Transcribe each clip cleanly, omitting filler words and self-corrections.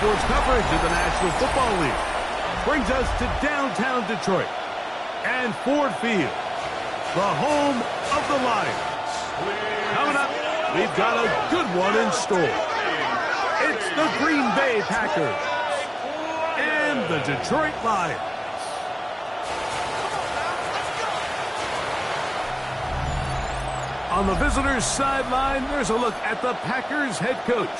sports coverage of the National Football League. Brings us to downtown Detroit and Ford Field, the home of the Lions. Coming up, we've got a good one in store. It's the Green Bay Packers and the Detroit Lions. On the visitors' sideline, there's a look at the Packers head coach.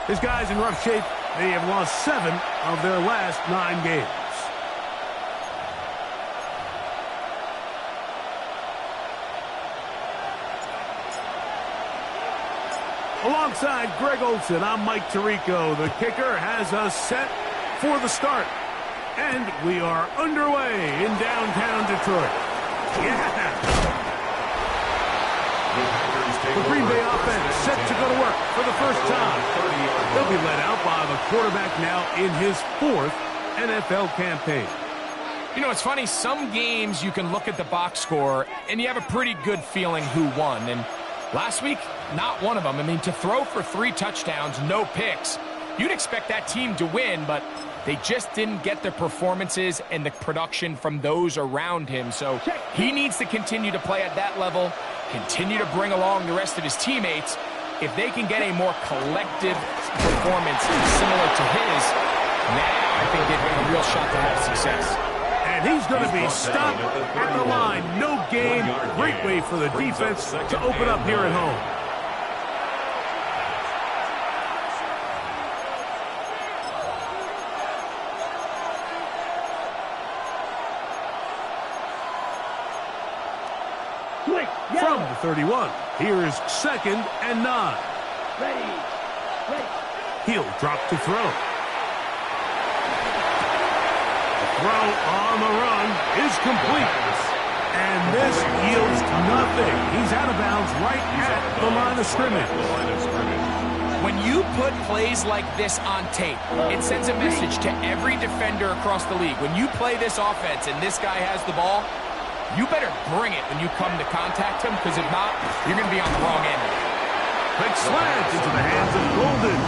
His guys in rough shape. They have lost 7 of their last 9 games. Alongside Greg Olsen, I'm Mike Tirico. The kicker has us set for the start. And we are underway in downtown Detroit. Yeah! The Green Bay offense set to go to work for the first time. They'll be led out by the quarterback now in his 4th NFL campaign. You know, it's funny. Some games you can look at the box score and you have a pretty good feeling who won. And last week, not one of them. I mean, to throw for 3 touchdowns, no picks, you'd expect that team to win, but they just didn't get the performances and the production from those around him. So he needs to continue to play at that level, continue to bring along the rest of his teammates. If they can get a more collective performance similar to his, now I think they've got a real shot to have success. And he's going to be stopped at the line. No gain. Great way for the defense to open up here at home. From the 31, here is 2nd and 9. Ready. He'll drop to throw. The throw on the run is complete. And this yields nothing. He's out of bounds right at the line of scrimmage. When you put plays like this on tape, it sends a message to every defender across the league. When you play this offense and this guy has the ball, you better bring it when you come to contact him, because if not, you're going to be on the wrong end of it. Quick slant into the hands of Golden.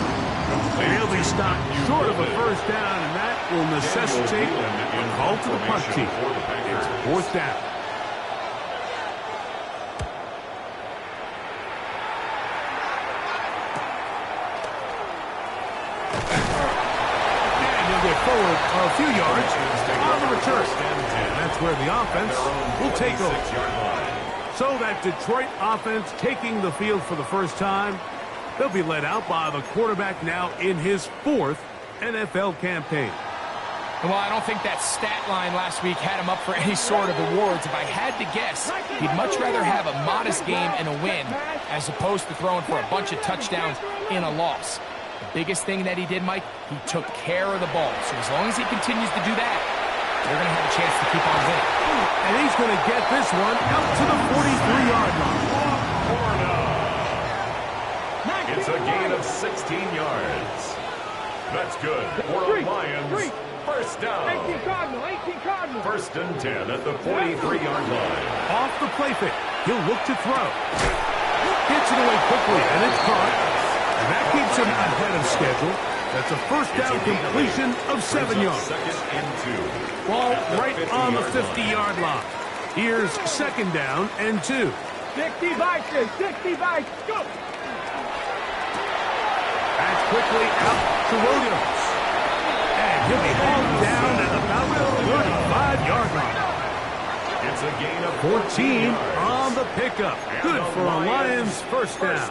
He'll be stopped short of a first down, and that will necessitate a call to the punt team. It's 4th down. And he'll get forward a few yards on the return. That's where the offense will take over. So that Detroit offense taking the field for the first time. They'll be led out by the quarterback now in his 4th NFL campaign. Well, I don't think that stat line last week had him up for any sort of awards. If I had to guess, he'd much rather have a modest game and a win as opposed to throwing for a bunch of touchdowns in a loss. The biggest thing that he did, Mike, he took care of the ball. So as long as he continues to do that, they're going to have a chance to keep on winning. And he's going to get this one out to the 43-yard line. It's a gain of 16 yards. That's good for a Lions. First down. 18 Cardinal. 1st and 10 at the 43-yard line. Off the play fake. He'll look to throw. Gets it away quickly, and it's caught. And that keeps him ahead of schedule. That's a first down completion of 7 yards. 2nd and 2. Ball right on the 50-yard line. Here's 2nd down and 2. 60 bikes, go! That's quickly out to Williams. And he'll be hauled down at about the 35-yard line. It's a gain of 14 on the pickup. Good for a Lions first down.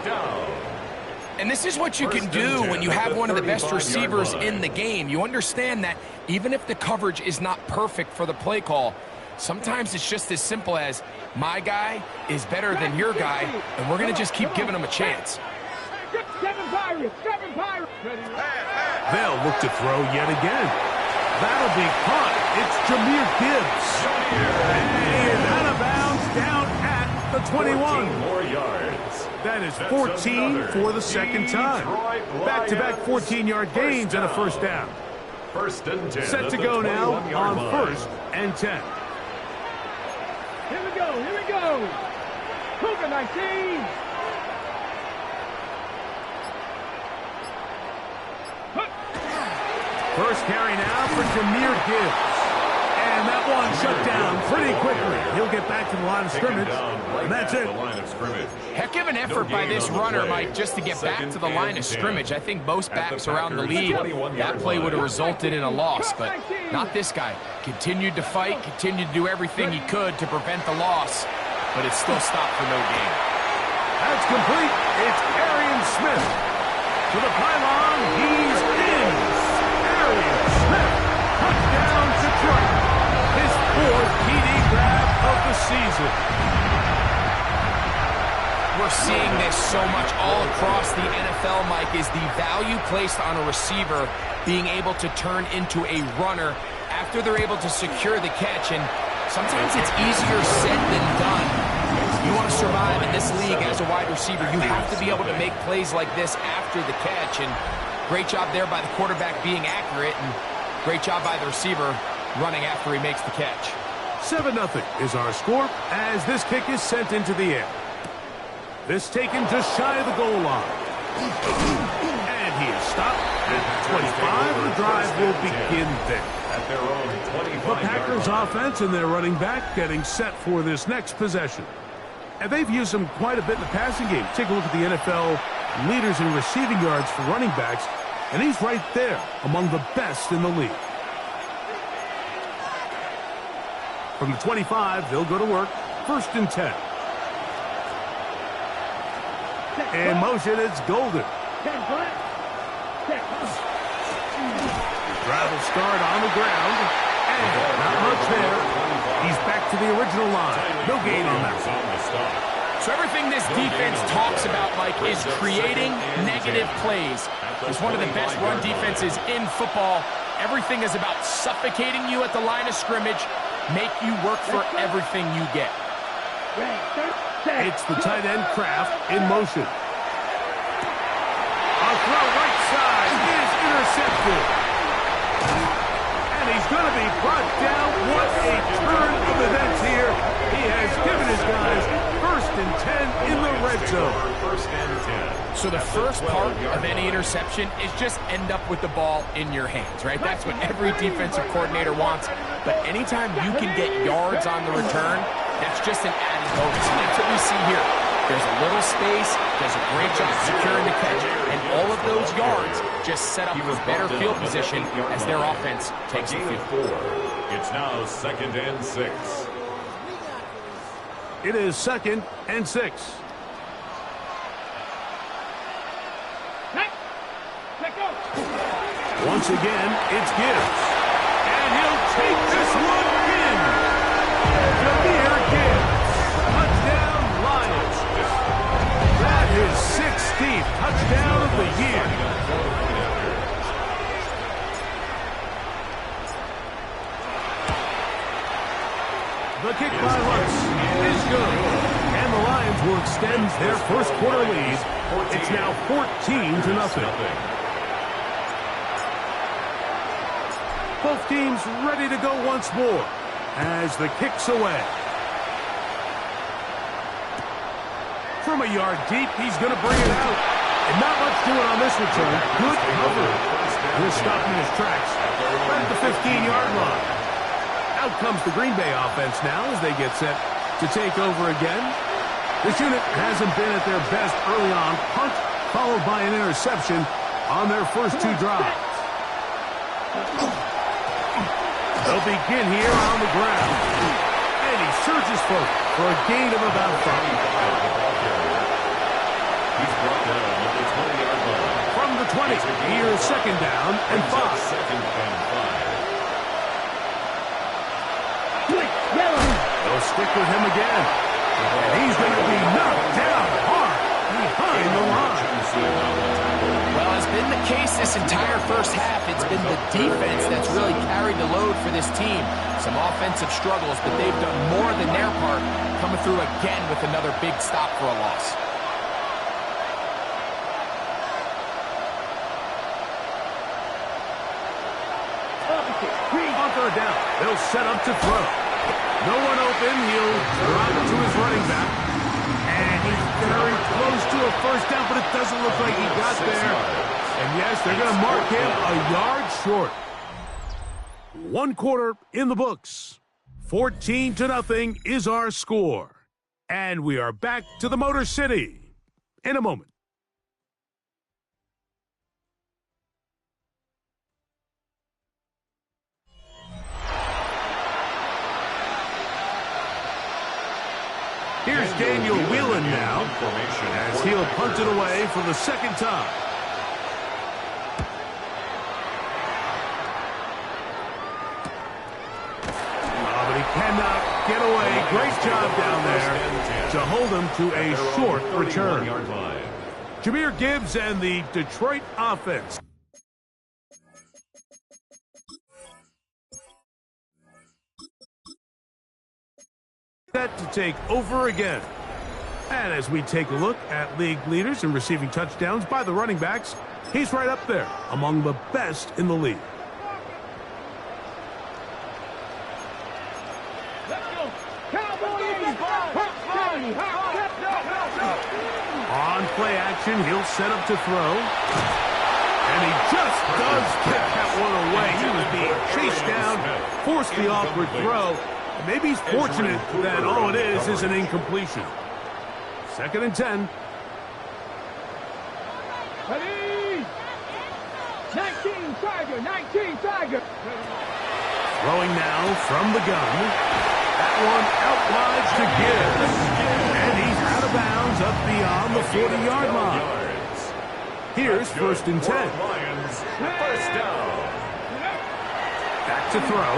And this is what you can do when you have one of the best receivers in the game. You understand that even if the coverage is not perfect for the play call, sometimes it's just as simple as, my guy is better than your guy, and we're going to just keep giving him a chance. 7 Pirates. They'll look to throw yet again. That'll be caught. It's Jahmyr Gibbs. And out of bounds down at the 21. More yards. That is 14 for the 2nd time. Back-to-back 14-yard gains and a first down. 1st and 10. Set to go now on 1st and 10. Here we go. Cougar 19. First carry now for Jameer Gibbs. And that one shut down pretty quickly. He'll get back to the line of scrimmage, and that's it. Heck of an effort by this runner, Mike, just to get back to the line of scrimmage. I think most backs around the league, that play would have resulted in a loss, but not this guy. Continued to fight, continued to do everything he could to prevent the loss, but it still stopped for no gain. That's complete. It's Arian Smith. To the pylon, he's in. Arian Smith. Touchdown, Detroit. His fourth TD grab of the season. We're seeing this so much all across the NFL, Mike, is the value placed on a receiver being able to turn into a runner after they're able to secure the catch, and sometimes it's easier said than done. You want to survive in this league as a wide receiver, you have to be able to make plays like this after the catch, and great job there by the quarterback being accurate, and great job by the receiver running after he makes the catch. 7-0 is our score as this kick is sent into the air. This taken just shy of the goal line. And he is stopped at 25. The drive will begin there. At their own 25. The Packers offense and their running back getting set for this next possession. And they've used him quite a bit in the passing game. Take a look at the NFL leaders in receiving yards for running backs, and he's right there among the best in the league. From the 25, they'll go to work. 1st and 10. In motion, it's Golden. Drive will start on the ground. And not much there. He's back to the original line. No gain on that. So everything this defense talks about, Mike, is creating negative plays. It's one of the best run defenses in football. Everything is about suffocating you at the line of scrimmage, make you work for everything you get. It's the tight end Kraft in motion. A throw right side is intercepted. And he's going to be brought down. What a turn of events here. He has given his guys 1st and 10 in the red zone. 1st and 10. So the first part of any interception is just end up with the ball in your hands, right? That's what every defensive coordinator wants. But anytime you can get yards on the return, that's just an added bonus. And that's what we see here. There's a little space, does a great job securing the catch, and all of those yards just set up for better field position as their offense takes the field. It's now 2nd and 6. It is 2nd and 6. Once again, it's Gibbs. And he'll take this one in. Jameer Gibbs. Touchdown, Lions. That is 16th touchdown of the year. The kick by Lutz is good. And the Lions will extend their first quarter lead. It's now 14-0. Both teams ready to go once more as the kick's away. From a yard deep, he's going to bring it out. And not much doing on this return. Good coverage. He'll stop in his tracks right at the 15-yard line. Out comes the Green Bay offense now as they get set to take over again. This unit hasn't been at their best early on. Punt followed by an interception on their first 2 drives. They'll begin here on the ground. And he surges forward for a gain of about 5. He's brought down at the 20-yard line. From the 20, here's 2nd down and 5. 2nd and 5. They'll stick with him again. And he's going to be knocked down hard behind the line. Well, it's been the case this entire first half. It's been the defense that's really carried the load for this team. Some offensive struggles, but they've done more than their part, coming through again with another big stop for a loss. On 3rd down, they'll set up to throw. No one open. He'll drop it to his running back. And he's very close to a 1st down, but it doesn't look like he got there. And yes, they're going to mark him a yard short. One quarter in the books. 14-0 is our score. And we are back to the Motor City in a moment. Here's Daniel Whelan now, as he'll punt it away for the second time. Oh, but he cannot get away. Great job down there to hold him to a short return. Jahmyr Gibbs and the Detroit offense. Set to take over again. And as we take a look at league leaders in receiving touchdowns by the running backs, he's right up there among the best in the league. On play action, he'll set up to throw. And he just does kick that one away. He was being chased down, forced the awkward throw. Maybe he's fortunate that all it is an incompletion. 2nd and 10. Ready? 19 Tiger. Throwing now from the gun. That one out wide to Gibbs. And he's out of bounds up beyond the 40-yard line. Here's 1st and 10. First down. Back to throw.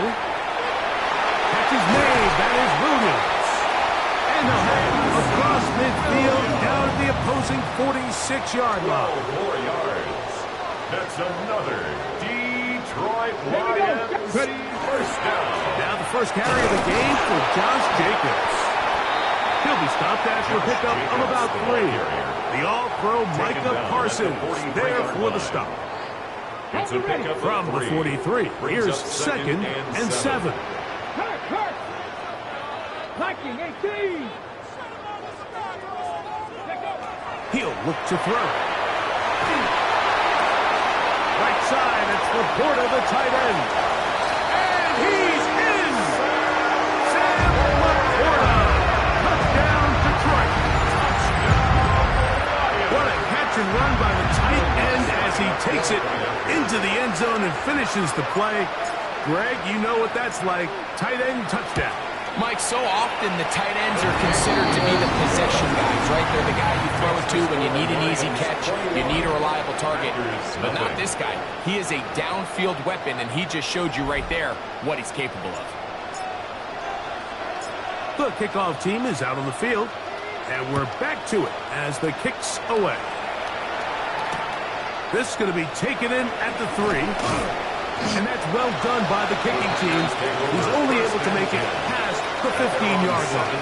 Catch is made. That is Williams. And he'll head across midfield down to the opposing 46-yard line. 4 yards. That's another Detroit Lions first down. Now the first carry of the game for Josh Jacobs. He'll be stopped after a pickup of about 3. The all-pro Micah Parsons there for the stop. It's a pickup From the 43. Here's 2nd and 7. Liking 18. He'll look to throw. Right side, it's Laporta, the tight end. And he's in! Sam Laporta! Touchdown, Detroit. What a catch and run by the tight end as he takes it into the end zone and finishes the play. Greg, you know what that's like. Tight end touchdown. Mike, so often the tight ends are considered to be the possession guys, right? They're the guy you throw it to when you need an easy catch, you need a reliable target. But not this guy. He is a downfield weapon, and he just showed you right there what he's capable of. The kickoff team is out on the field, and we're back to it as the kick's away. This is going to be taken in at the 3. And that's well done by the kicking teams. He's only able to make it past the 15-yard line.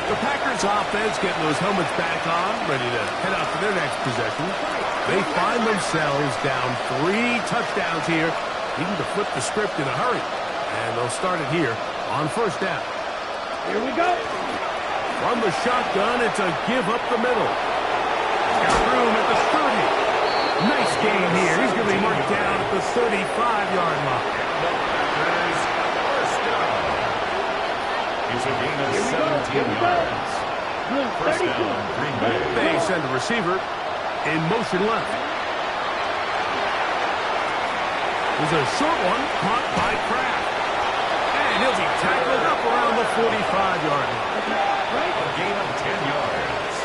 The Packers offense getting those helmets back on, ready to head out for their next possession. They find themselves down 3 touchdowns here, needing to flip the script in a hurry. And they'll start it here on 1st down. Here we go. From the shotgun, it's a give up the middle. Got room at the 30. Nice game here. He's going to be marked down at the 35-yard line. First down. It's a gain of 17 yards. First down, Green Bay. They send the receiver in motion left. There's a short one caught by Kraft. And he'll be tackled up around the 45-yard line. A gain of 10 yards.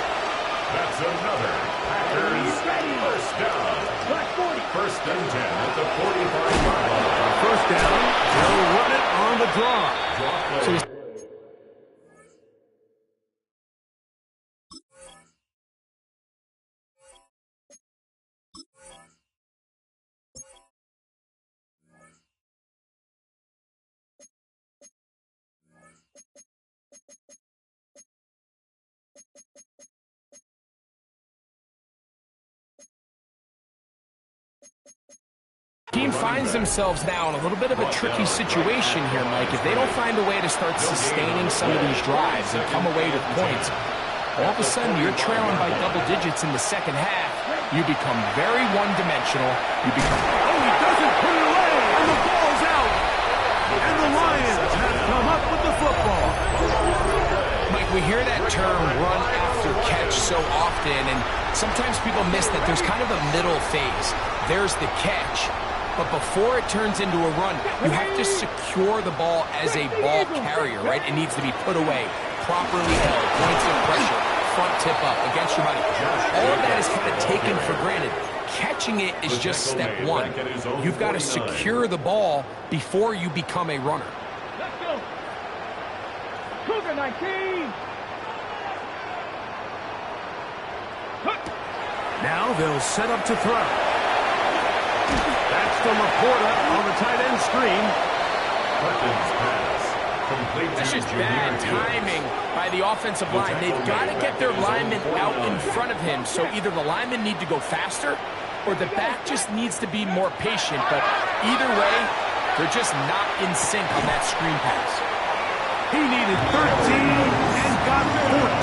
That's another Packers first down. 1st and 10 at the 45-yard line. First down, they'll run it on the draw. Team finds themselves now in a little bit of a tricky situation here, Mike. If they don't find a way to start sustaining some of these drives and come away with points, all of a sudden you're trailing by double digits in the second half. You become very one-dimensional. You become... Oh, he doesn't put it away, and the ball's out. And the Lions have come up with the football. Mike, we hear that term run after catch so often, and sometimes people miss that there's kind of a middle phase. There's the catch, but before it turns into a run, you have to secure the ball as a ball carrier, right? It needs to be put away, properly held, points of pressure, front tip up against your body. All of that is kind of taken for granted. Catching it is just step one. You've got to secure the ball before you become a runner. Let's go. Cougar 19. Now they'll set up to throw. That's from Laporta on the tight end screen. That's just bad timing by the offensive line. They've got to get their linemen out in front of him, so either the linemen need to go faster or the back just needs to be more patient. But either way, they're just not in sync on that screen pass. He needed 13 and got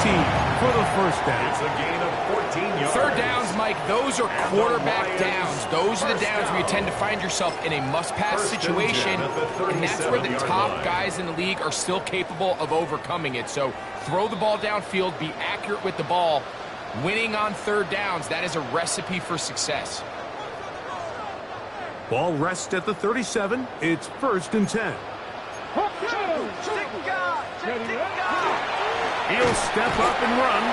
14 for the first down. It's a gain of 14 yards. Third downs, Mike, those are quarterback downs. Those are the downs where you tend to find yourself in a must-pass situation, and that's where the top guys in the league are still capable of overcoming it. So throw the ball downfield, be accurate with the ball. Winning on third downs, that is a recipe for success. Ball rests at the 37. It's 1st and 10. He'll step up and run,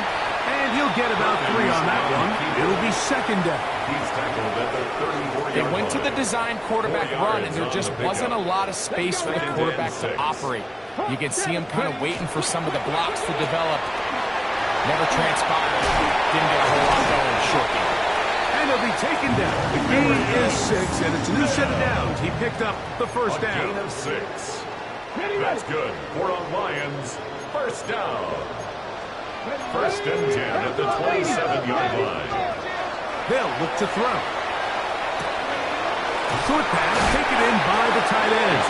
and he'll get about 3 on that one. It'll be 2nd down. He's tackled at the 34-yard They went to line. the design quarterback run, and there just wasn't a lot of space for the quarterback to operate. You can see him kind of waiting for some of the blocks to develop. Never transpired. Didn't get a whole lot going short game. And he'll be taken down. The gain is 6, and it's a new set of downs. He picked up the first A down. gain of 6. That's good for the Lions. First down. 1st and 10 at the 27-yard line. They'll look to throw. Short pass taken in by the tight end.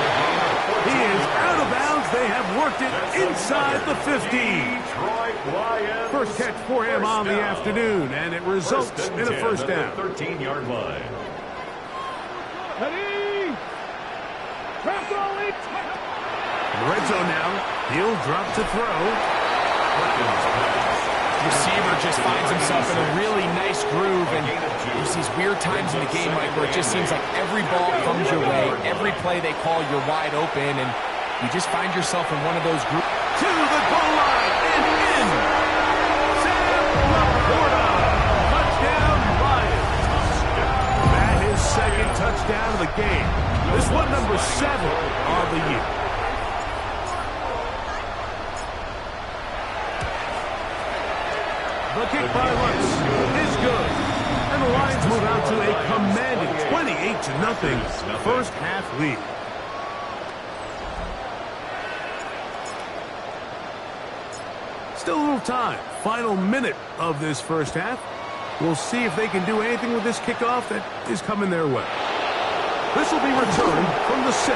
He is out of bounds. They have worked it inside the 15. First catch for him on the afternoon, and it results in a first down. 13-yard line. Ready. Press only. Red zone now. He'll drop to throw. Receiver just finds himself in a really nice groove, and there's these weird times in the game, Mike, where it just seems like every ball comes your way, every play they call, you're wide open, and you just find yourself in one of those groups. To the goal line and in. Sam Laporta. Touchdown, Lions. That is 2nd touchdown of the game. This one number 7 on the year. The kick by Lutz is good. And the Lions move out to a commanding 28-0 first half lead. Still a little time. Final minute of this first half. We'll see if they can do anything with this kickoff that is coming their way. This will be returned from the 6.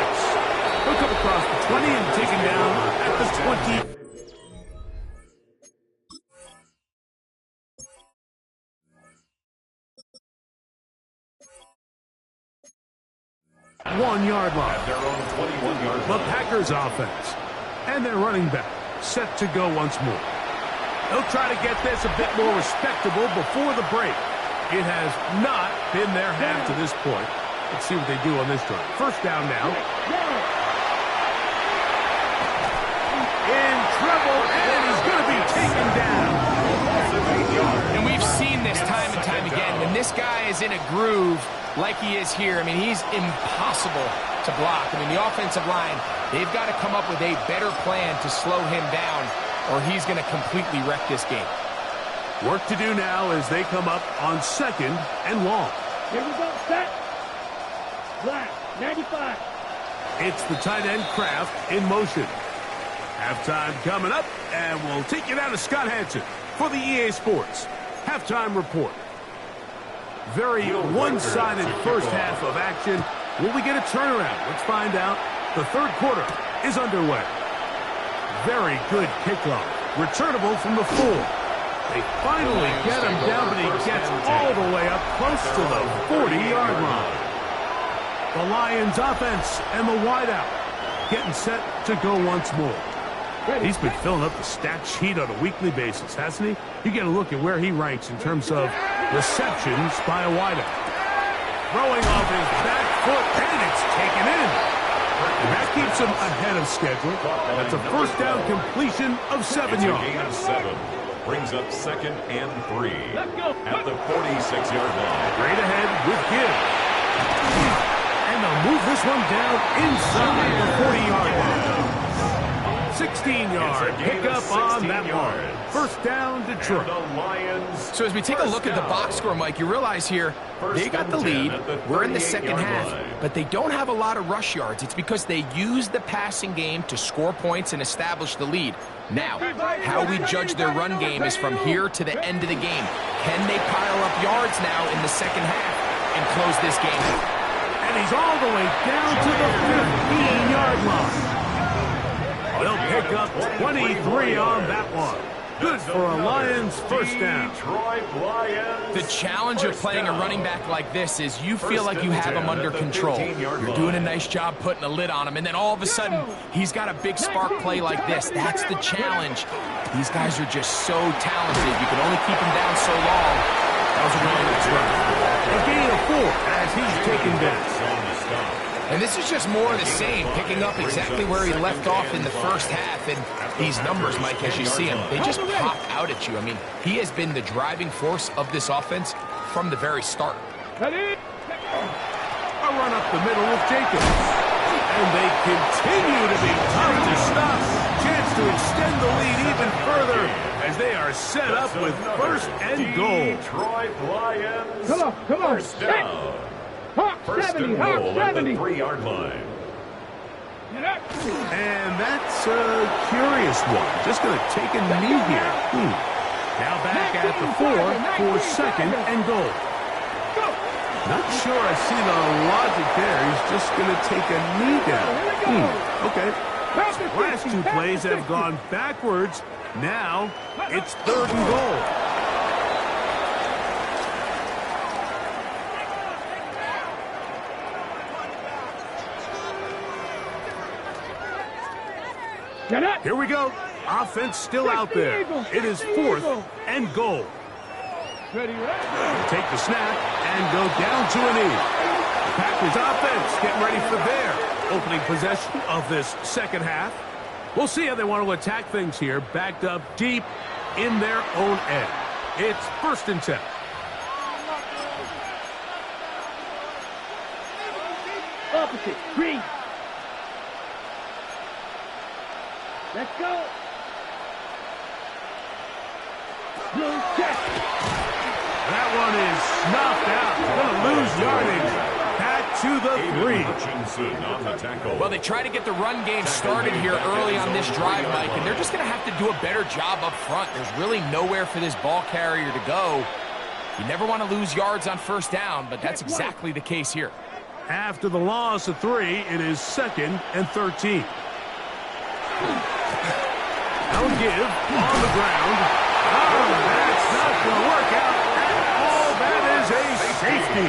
He'll come across the 20 and taken down at the 20. One-yard line. At their own 21-yard The line. Packers offense. And their running back set to go once more. They'll try to get this a bit more respectable before the break. It has not been their half to this point. Let's see what they do on this drive. First down now. In trouble, and he's going to be taken down. And we've seen this time and time again. When this guy is in a groove like he is here, I mean, he's impossible to block. I mean, the offensive line, they've got to come up with a better plan to slow him down, or he's going to completely wreck this game. Work to do now as they come up on 2nd and long. Here we go. Set. Black. 95. It's the tight end Kraft in motion. Halftime coming up, and we'll take you down to Scott Hansen for the EA Sports Halftime Report. Very one-sided first half of action. Will we get a turnaround? Let's find out. The third quarter is underway. Very good kickoff. Returnable from the 4. They finally get him down, but he gets all the way up close to the 40-yard line. The Lions offense and the wideout. getting set to go once more. He's been filling up the stat sheet on a weekly basis, hasn't he? You get a look at where he ranks in terms of receptions by a wideout. Throwing off his back foot, and it's taken in. And that keeps him ahead of schedule. That's a first down completion of 7 yards. Gain of 7. Brings up 2nd and 3 at the 46-yard line. Straight ahead with Gibbs. And they'll move this one down inside the 40-yard line. 16-yard pickup on that one. First down, Detroit. So as we take a look at the box score, Mike, you realize here they got the lead. We're in the second half, but they don't have a lot of rush yards. It's because they use the passing game to score points and establish the lead. Now, how we judge their run game is from here to the end of the game. Can they pile up yards now in the second half and close this game out? And he's all the way down to the 15-yard line. They'll pick up 23 on that one. Good for a Lions first down. The challenge of playing a running back like this is you feel like you have him under control. You're doing a nice job putting a lid on him, and then all of a sudden, he's got a big spark play like this. That's the challenge. These guys are just so talented. You can only keep them down so long. That was a really nice run. A gain of 4 as he's taken down. And this is just more of the same, picking up exactly where he left off in the first half. And these numbers, Mike, as you see them, they just pop out at you. I mean, he has been the driving force of this offense from the very start. A run up the middle with Jacobs. And they continue to be tough to stop. Chance to extend the lead even further as they are set up with first and goal. Detroit Lions. Come on. First down. First 70, and goal at the 70. 3-yard line. And that's a curious one. Just going to take a knee here. Now back at the 4 for second and goal. Not sure I see the logic there. He's just going to take a knee down. Okay. Last 2 plays have gone backwards. Now it's 3rd and goal. Here we go. Offense still out there. It is 4th and goal. Take the snap and go down to a knee. The Packers offense getting ready for their opening possession of this second half. We'll see how they want to attack things here, backed up deep in their own end. It's 1st and 10. Opposite. Green. Let's go. Blue check. That one is snuffed out. Going to lose yardage. Back to the 3. Hutchinson on the tackle. Well, they try to get the run game started here early on this drive, Mike, and they're just going to have to do a better job up front. There's really nowhere for this ball carrier to go. You never want to lose yards on first down, but that's exactly the case here. After the loss of 3, it is 2nd and 13. Now give on the ground. Oh, that's not going to work out at all. That is a safety.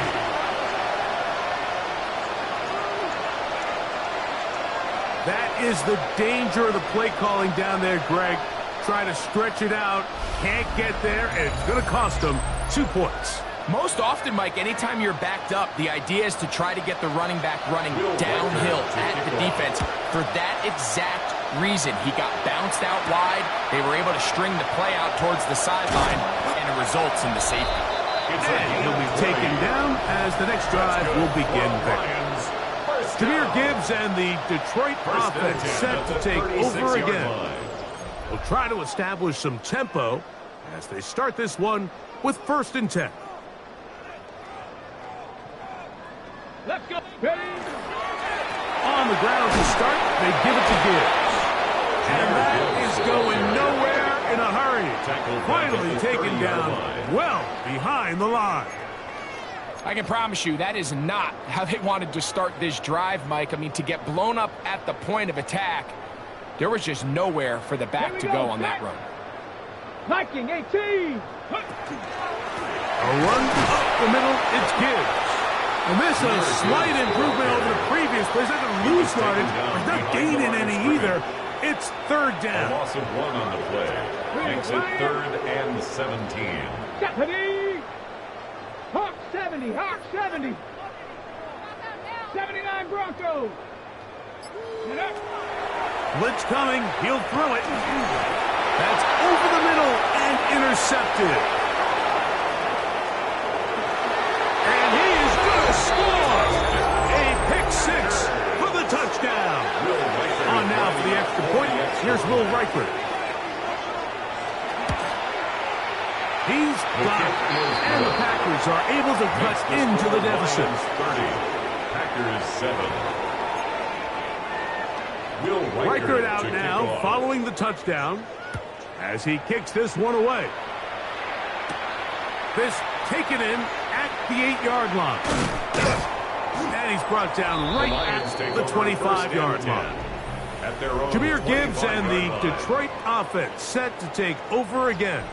That is the danger of the play calling down there, Greg. Try to stretch it out. Can't get there, and it's going to cost them 2 points. Most often, Mike, anytime you're backed up, the idea is to try to get the running back running downhill at the defense. For that exact reason, he got bounced out wide. They were able to string the play out towards the sideline, and it results in the safety. And he'll be taken down as the next drive will begin there. Jahmyr Gibbs and the Detroit offense set to take over again. We'll try to establish some tempo as they start this one with 1st and 10. Let's go. Ready. On the ground to start, they give it to Gibbs. And that is going nowhere in a hurry. Finally taken down well behind the line. I can promise you that is not how they wanted to start this drive, Mike. I mean, to get blown up at the point of attack, there was just nowhere for the back to go on that run. Viking 18. A run up the middle, it's Gibbs. And this is a slight improvement over the previous place. Not going to lose yardage, but not gaining any either. It's third A down. loss of 1 on the play. Makes it 3rd and 17. Deputy! Hawk 70, Hawk 70. 79 Broncos. Blitz coming. He'll throw it. That's over the middle and intercepted. And he is going to score. A pick 6 for the touchdown. On now for the extra point. Here's Will Reichert. He's got it. And the Packers are able to cut into the deficit. 30. Packers 7. Will Reichert out to now, kick off. following the touchdown, as he kicks this one away. This taken in at the 8-yard line. And he's brought down right at the 25-yard line. At their own Jahmyr Gibbs and the 25-yard line. Detroit offense set to take over again.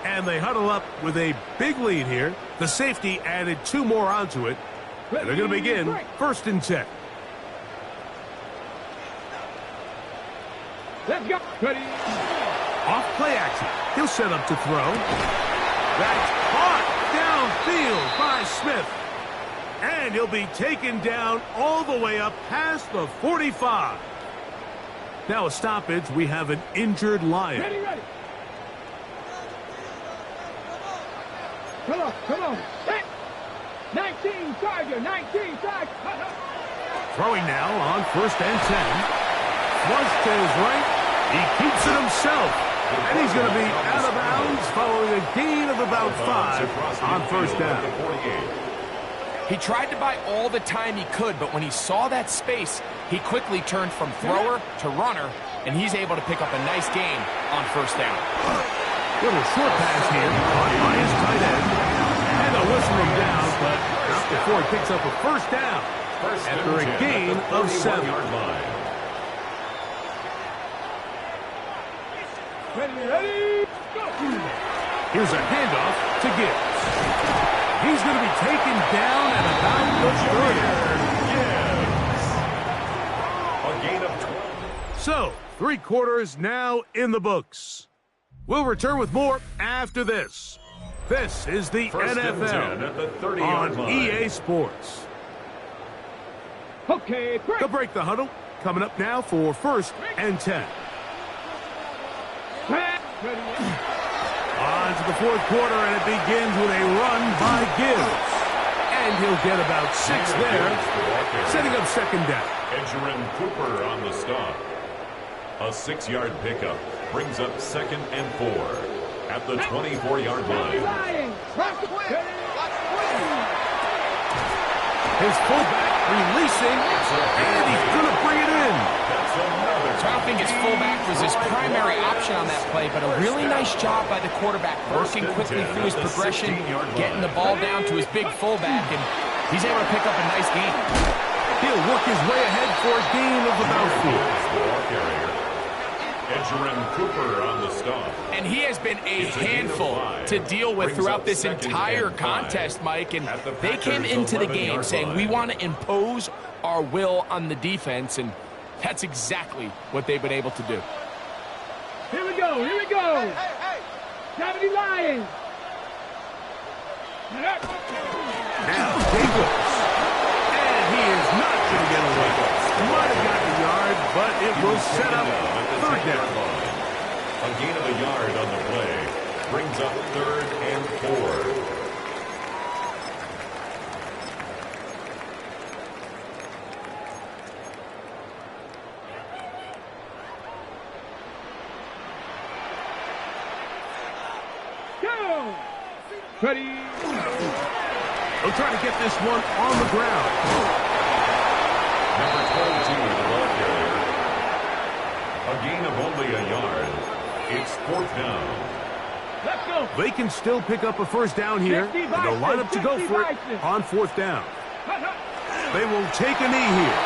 And they huddle up with a big lead here. The safety added 2 more onto it. And they're going to begin 1st and 10. Let's go. Ready. Off play action. He'll set up to throw. That's caught downfield by Smith. And he'll be taken down all the way up past the 45. Now a stoppage. We have an injured Lion. Ready, ready. Come on, come on. Set. 19 Charger, 19 Charger. Throwing now on 1st and 10. Once to his right. He keeps it himself. And he's going to be out of bounds following a gain of about 5 on 1st down. He tried to buy all the time he could, but when he saw that space, he quickly turned from thrower to runner, and he's able to pick up a nice gain on 1st down. Little short pass here caught by his tight end. And they'll whistle him down, but not before he picks up a 1st down after a gain of 7. Ready, ready. Go. Here's a handoff to Gibbs. He's going to be taken down at about the 30. A gain of 12. So, 3 quarters now in the books. We'll return with more after this. This is the 1st and 10 NFL at the 30-yard on line. EA Sports. Okay, break. They'll break the huddle. Coming up now for 1st and 10. Ready. On to the 4th quarter, and it begins with a run by Gibbs. And he'll get about 6 there, setting up 2nd down. Edgerrin Cooper on the stop. A 6-yard pickup brings up 2nd and 4 at the 24-yard line. His fullback releasing, and he's going to bring it in. So I don't think his fullback was his primary option on that play, but a really nice job by the quarterback working quickly through his progression, getting the ball down to his big fullback, and he's able to pick up a nice gain. He'll work his way ahead for a gain of about 4. Edgerrin Cooper on the stop. And he has been a handful to deal with throughout this entire contest, Mike. And they came into the game saying, we want to impose our will on the defense, and that's exactly what they've been able to do. Here we go, here we go. 70 Lions. Now, Jacobs. And he is not going to get away. Might have gotten a yard, but it will set up 3rd down. A gain of a yard on the play brings up 3rd and 4. Go. Ready. They'll try to get this one on the ground. Number 22, the ball carrier. A gain of only a yard. It's 4th down. Let's go. They can still pick up a 1st down here, and they'll line up to go for it on 4th down. They will take a knee here.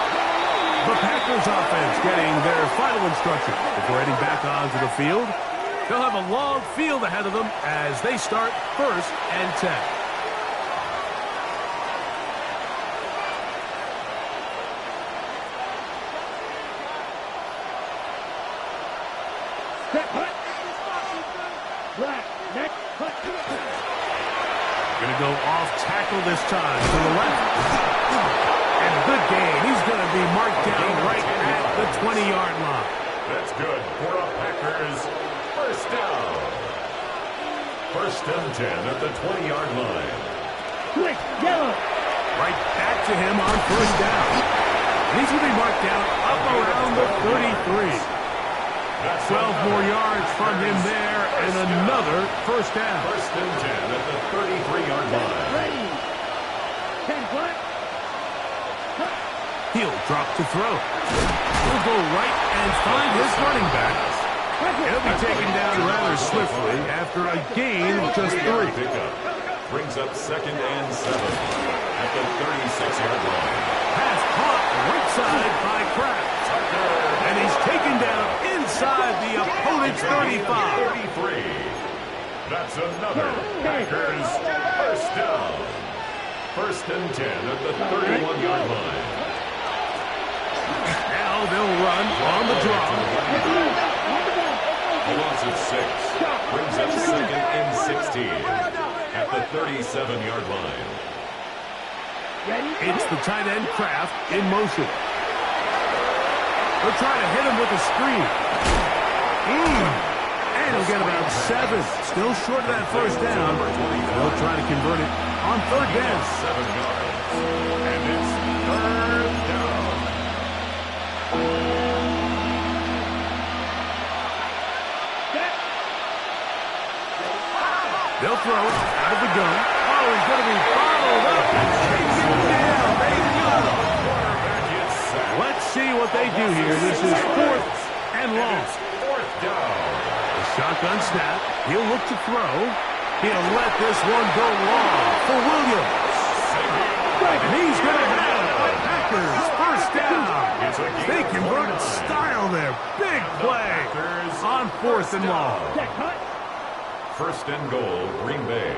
The Packers offense getting their final instruction before heading back onto the field. They'll have a long field ahead of them as they start 1st and 10. Going to go off tackle this time to the left. And good game. He's going to be marked down right at the 20-yard line. That's good for a Packers first down. First and 10 at the 20-yard line. Quick, yellow. Right back to him on first down. He's going to be marked down up around the 33. 12 more yards from him there, and another first down. First and 10 at the 33-yard line. Ready. 10 punt. He'll drop to throw. He'll go right and find his running back. He'll be taken down rather swiftly after a gain of just 3. Pickup brings up second and 7 at the 36-yard line. Pass caught right side by Kraft. And he's taken down inside the opponent's 35. 33. That's another Packers first down. First and 10 at the 31-yard line. Now they'll run on the draw. A loss of 6 brings up second and 16 at the 37-yard line. It's the tight end Kraft in motion. They'll try to hit him with a screen. And he'll get about 7. Still short of that first down. They'll try to convert it on third down. 7 yards. And it's third down. They'll throw out of the gun. Oh, he's going to be followed up. Taken down. They got him. Let's see what they do here. This is fourth and long. Fourth down. The shotgun snap. He'll look to throw. He'll let this one go long for Williams. And he's going to have the Packers first down. They converted style there. Big play on fourth and long. First and goal, Green Bay.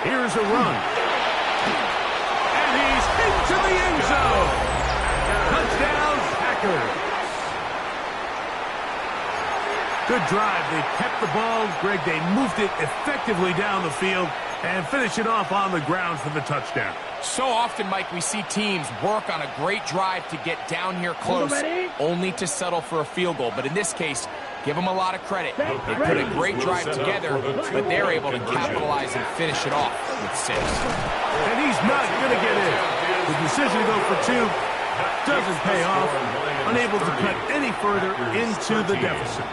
Here's a run. And he's into the end zone. Touchdown, Packers. Good drive. They kept the ball. Greg, they moved it effectively down the field and finish it off on the ground for the touchdown. So often, Mike, we see teams work on a great drive to get down here close, only to settle for a field goal. But in this case, give them a lot of credit. They put a great drive together, but they're able to capitalize and finish it off with 6. And he's not going to get in. The decision to go for 2 doesn't pay off. Unable to cut any further into the deficit.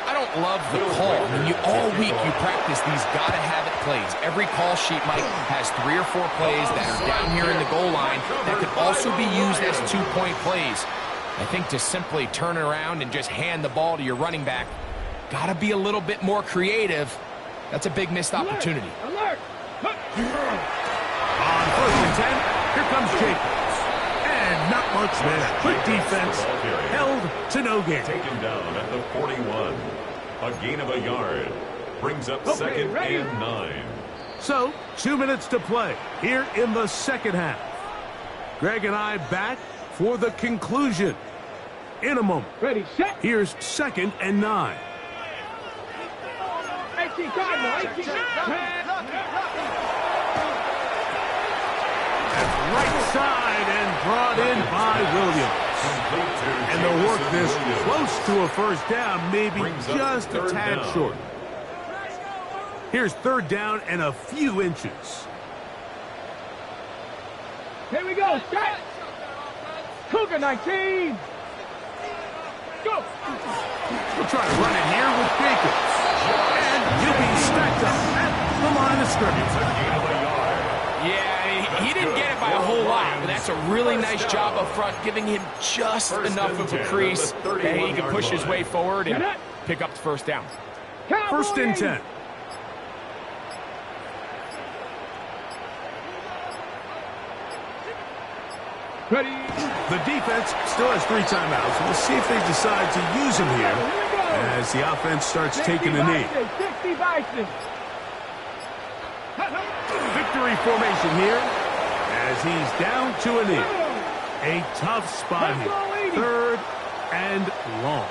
I don't love the call. I mean, all week you practice these gotta-have-it plays. Every call sheet, Mike, has 3 or 4 plays that are down here in the goal line that could also be used as 2-point plays. I think to simply turn it around and just hand the ball to your running back, gotta be a little bit more creative. That's a big missed opportunity. Alert! On first and 10, here comes Jacobs. And not much there. Good defense. Held to no gain. Taken down at the 41. A gain of a yard. Brings up second and 9. So, 2 minutes to play here in the second half. Greg and I back for the conclusion in a moment. Ready, set. Here's second and 9. 18 Cardinal, 18. Right side and brought in by Williams. And they'll work this close to a first down, maybe just a tad short. Here's third down and a few inches. Here we go, set. Cougar 19. Go. We'll try to run it here with Jacobs. And he'll be stacked up at the line of scrimmage. Yeah, he didn't get it by a whole lot, but that's a really nice job up front, giving him just enough of a crease that he can push his way forward and pick up the first down. First and 10. Ready. The defense still has 3 timeouts. We'll see if they decide to use them here as the offense starts taking a knee. 60 Bison. Victory formation here as he's down to a knee. A tough spot here. Third and long.